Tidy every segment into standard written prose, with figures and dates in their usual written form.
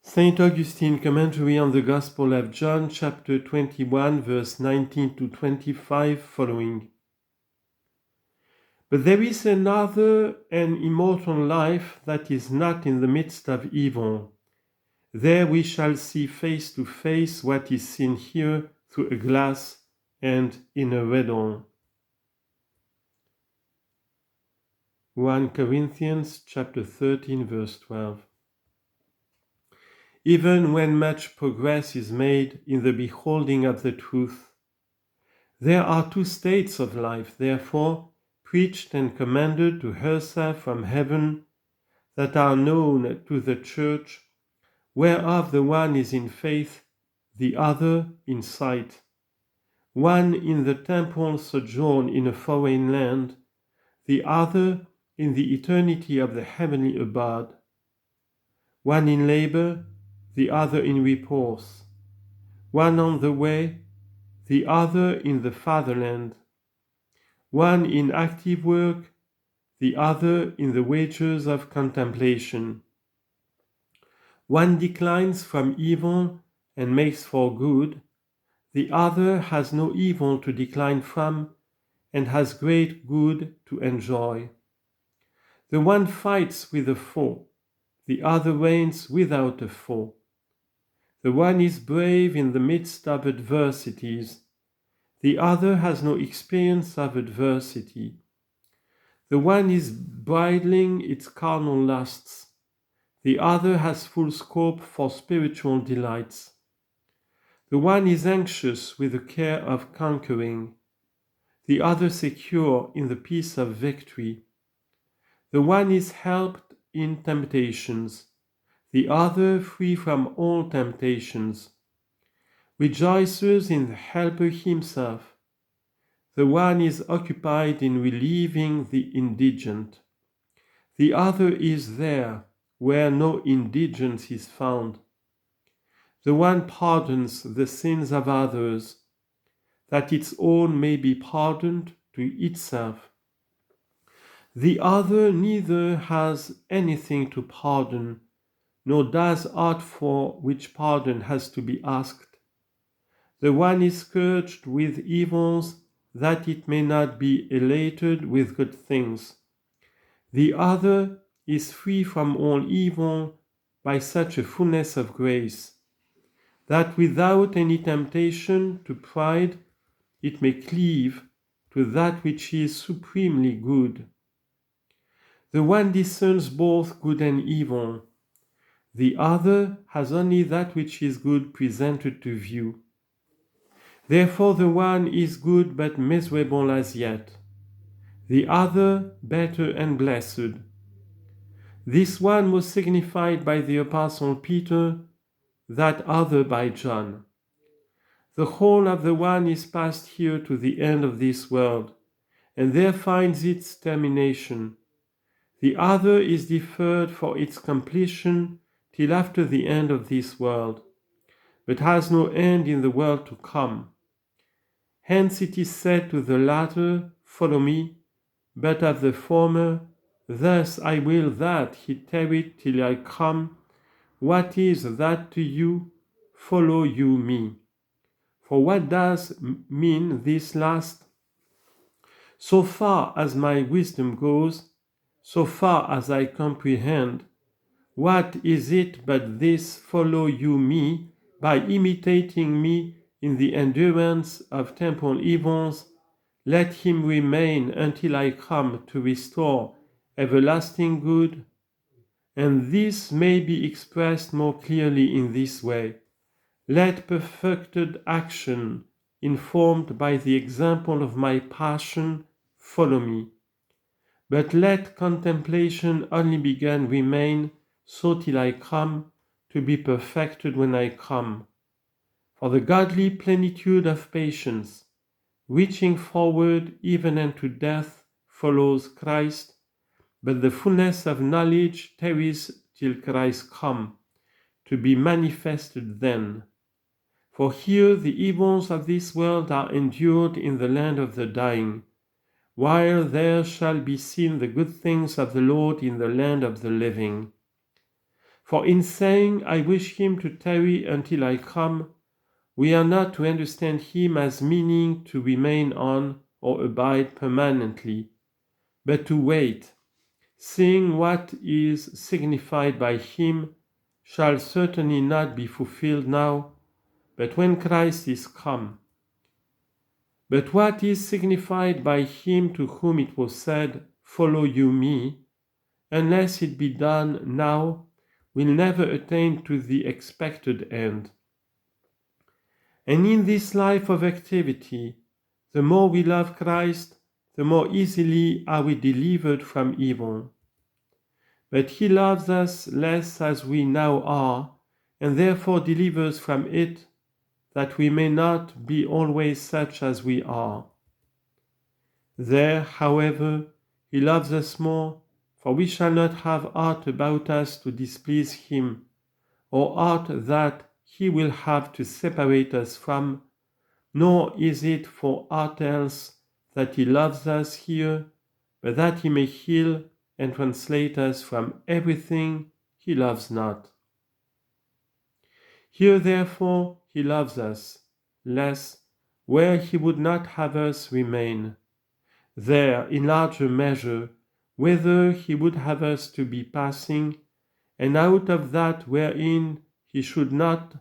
St. Augustine Commentary on the Gospel of John, chapter 21, verse 19 to 25 following. But there is another and immortal life that is not in the midst of evil. There we shall see face to face what is seen here through a glass and in a riddle. 1 Corinthians chapter 13, verse 12. Even when much progress is made in the beholding of the truth, there are two states of life, therefore, preached and commanded to herself from heaven, that are known to the Church, whereof the one is in faith, the other in sight, one in the temporal sojourn in a foreign land, the other in the eternity of the heavenly abode, one in labor, the other in repose, one on the way, the other in the fatherland, one in active work, the other in the wages of contemplation. One declines from evil and makes for good, the other has no evil to decline from and has great good to enjoy. The one fights with a foe, the other reigns without a foe. The one is brave in the midst of adversities, the other has no experience of adversity. The one is bridling its carnal lusts, the other has full scope for spiritual delights. The one is anxious with the care of conquering, the other secure in the peace of victory. The one is helped in temptations, the other free from all temptations. Rejoices in the helper himself. The one is occupied in relieving the indigent. The other is there where no indigence is found. The one pardons the sins of others, that its own may be pardoned to itself. The other neither has anything to pardon, nor does aught for which pardon has to be asked. The one is scourged with evils, that it may not be elated with good things. The other is free from all evil by such a fullness of grace, that without any temptation to pride, it may cleave to that which is supremely good. The one discerns both good and evil. The other has only that which is good presented to view. Therefore the one is good but miserable as yet, the other better and blessed. This one was signified by the Apostle Peter, that other by John. The whole of the one is passed here to the end of this world, and there finds its termination. The other is deferred for its completion till after the end of this world, but has no end in the world to come. Hence it is said to the latter, Follow me, but of the former, Thus I will that he tarry till I come. What is that to you? Follow you me. For what does mean this last? So far as my wisdom goes, so far as I comprehend, what is it but this: follow you me, by imitating me in the endurance of temporal evils? Let him remain until I come to restore everlasting good. And this may be expressed more clearly in this way: let perfected action, informed by the example of my passion, follow me. But let contemplation only begun remain, so till I come, to be perfected when I come. For the godly plenitude of patience, reaching forward even unto death, follows Christ, but the fullness of knowledge tarries till Christ come, to be manifested then. For here the evils of this world are endured in the land of the dying, while there shall be seen the good things of the Lord in the land of the living. For in saying, I wish him to tarry until I come, we are not to understand him as meaning to remain on or abide permanently, but to wait, seeing what is signified by him shall certainly not be fulfilled now, but when Christ is come. But what is signified by him to whom it was said, Follow you me, unless it be done now, will never attain to the expected end. And in this life of activity, the more we love Christ, the more easily are we delivered from evil. But he loves us less as we now are, and therefore delivers from it, that we may not be always such as we are. There, however, he loves us more, for we shall not have aught about us to displease him, or aught that he will have to separate us from, nor is it for aught else that he loves us here, but that he may heal and translate us from everything he loves not. Here therefore he loves us less, where he would not have us remain. There, in larger measure, whither he would have us to be passing, and out of that wherein he should not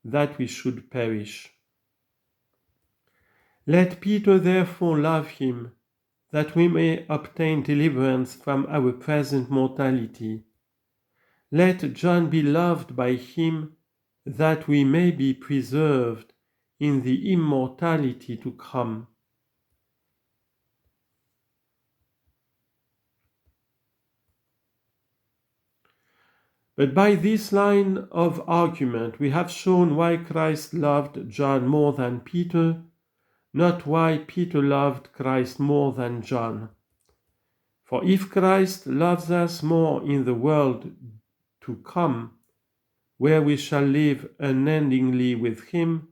that we should perish. Let Peter therefore love him, that we may obtain deliverance from our present mortality. Let John be loved by him, that we may be preserved in the immortality to come. But by this line of argument we have shown why Christ loved John more than Peter, not why Peter loved Christ more than John. For if Christ loves us more in the world to come, where we shall live unendingly with him,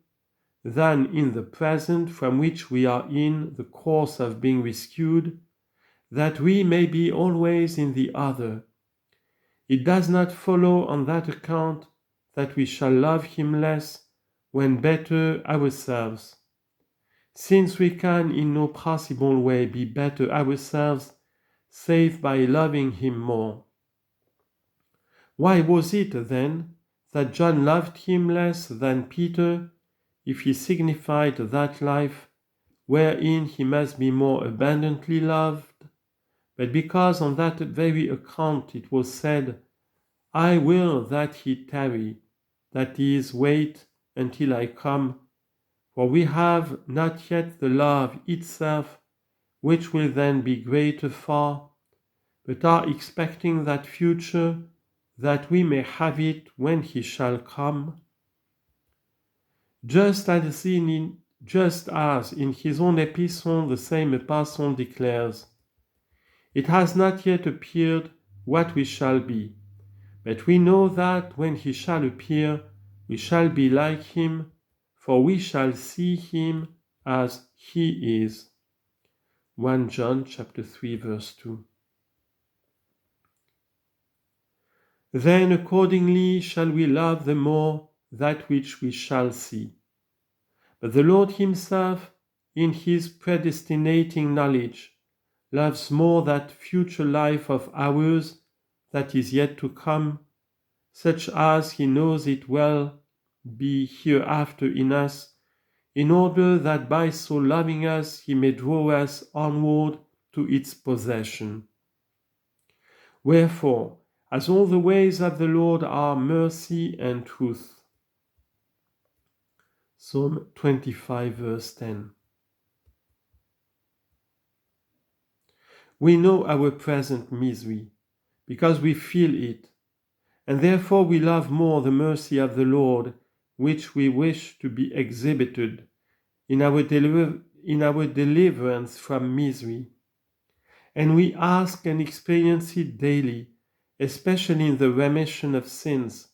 than in the present from which we are in the course of being rescued, that we may be always in the other, it does not follow on that account that we shall love him less when better ourselves, since we can in no possible way be better ourselves save by loving him more. Why was it, then, that John loved him less than Peter, if he signified that life wherein he must be more abundantly loved? But because on that very account it was said, I will that he tarry, that is, wait until I come, for we have not yet the love itself, which will then be greater far, but are expecting that future, that we may have it when he shall come. Just as in his own epistle the same apostle declares, it has not yet appeared what we shall be, but we know that when he shall appear, we shall be like him, for we shall see him as he is. 1 John chapter 3 verse 2. Then accordingly shall we love the more that which we shall see. But the Lord himself, in his predestinating knowledge, loves more that future life of ours that is yet to come, such as he knows it will be hereafter in us, in order that by so loving us he may draw us onward to its possession. Wherefore, as all the ways of the Lord are mercy and truth. Psalm 25 verse 10. We know our present misery, because we feel it, and therefore we love more the mercy of the Lord, which we wish to be exhibited in our deliverance from misery. And we ask and experience it daily, especially in the remission of sins.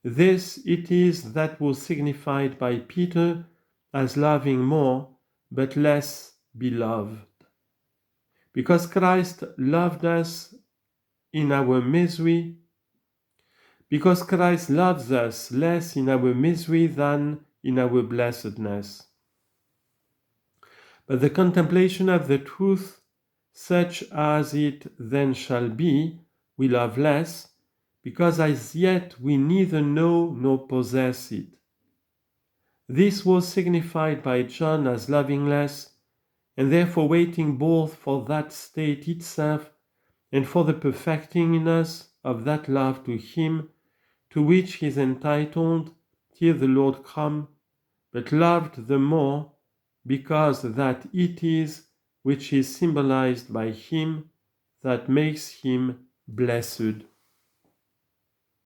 This it is that was signified by Peter as loving more, but less beloved. Because Christ loved us in our misery, because Christ loves us less in our misery than in our blessedness. But the contemplation of the truth, such as it then shall be, we love less, because as yet we neither know nor possess it. This was signified by John as loving less, and therefore waiting both for that state itself and for the perfecting in us of that love to him, to which he is entitled till the Lord come, but loved the more, because that it is which is symbolized by him that makes him blessed.